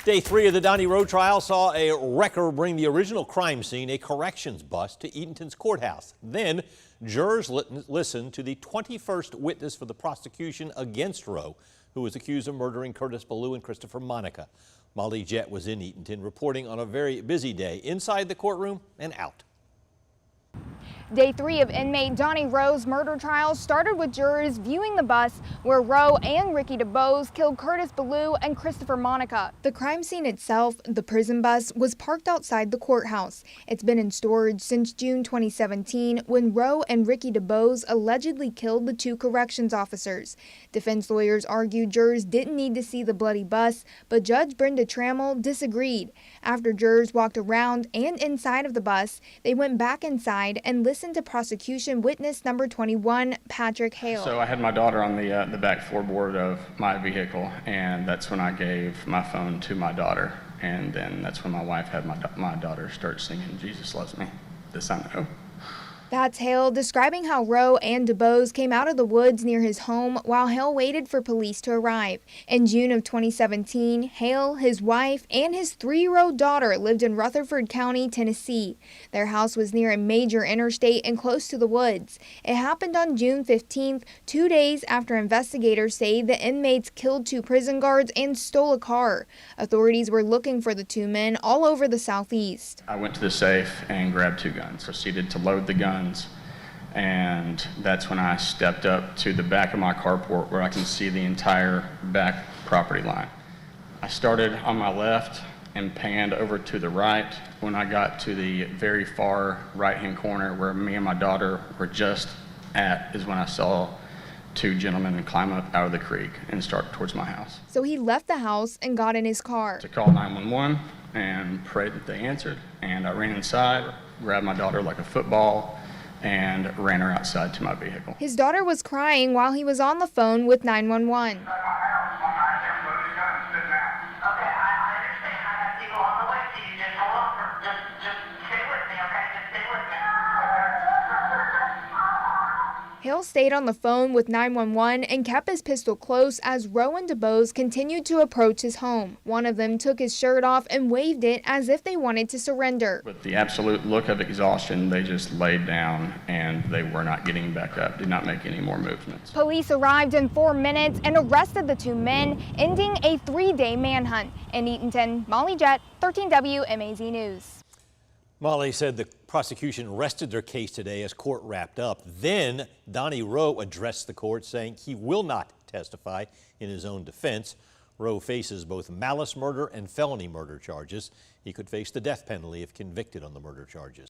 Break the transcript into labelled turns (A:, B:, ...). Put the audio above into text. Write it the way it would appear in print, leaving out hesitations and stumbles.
A: Day 3 of the Donnie Rowe trial saw a wrecker bring the original crime scene, a corrections bus, to Eatonton's courthouse. Then, jurors listened to the 21st witness for the prosecution against Rowe, who was accused of murdering Curtis Billue and Christopher Monica. Molly Jett was in Eatonton reporting on a very busy day inside the courtroom and out.
B: Day 3 of inmate Donnie Rowe's murder trial started with jurors viewing the bus where Rowe and Ricky Dubose killed Curtis Billue and Christopher Monica. The crime scene itself, the prison bus, was parked outside the courthouse. It's been in storage since June 2017 when Rowe and Ricky Dubose allegedly killed the two corrections officers. Defense lawyers argued jurors didn't need to see the bloody bus, but Judge Brenda Trammell disagreed. After jurors walked around and inside of the bus, they went back inside and listened to prosecution witness number 21, Patrick Hale.
C: So I had my daughter on the back floorboard of my vehicle, and that's when I gave my phone to my daughter. And then that's when my wife had my daughter start singing, "Jesus Loves Me, This I Know."
B: That's Hale describing how Rowe and Dubose came out of the woods near his home while Hale waited for police to arrive. In June of 2017, Hale, his wife, and his 3-year-old daughter lived in Rutherford County, Tennessee. Their house was near a major interstate and close to the woods. It happened on June 15th, 2 days after investigators say the inmates killed 2 prison guards and stole a car. Authorities were looking for the 2 men all over the southeast.
C: I went to the safe and grabbed 2 guns, proceeded to load the guns. And that's when I stepped up to the back of my carport where I can see the entire back property line. I started on my left and panned over to the right. When I got to the very far right-hand corner where me and my daughter were just at is when I saw 2 gentlemen climb up out of the creek and start towards my house.
B: So he left the house and got in his car
C: to call 911 and prayed that they answered. And I ran inside, grabbed my daughter like a football, and ran her outside to my vehicle.
B: His daughter was crying while he was on the phone with 911. Hale stayed on the phone with 911 and kept his pistol close as Rowe and Dubose continued to approach his home. One of them took his shirt off and waved it as if they wanted to surrender.
C: With the absolute look of exhaustion, they just laid down and they were not getting back up, did not make any more movements.
B: Police arrived in 4 minutes and arrested the 2 men, ending a 3-day manhunt. In Eatonton, Molly Jett, 13 WMAZ News.
A: Molly said the prosecution rested their case today as court wrapped up. Then Donnie Rowe addressed the court saying he will not testify in his own defense. Rowe faces both malice murder and felony murder charges. He could face the death penalty if convicted on the murder charges.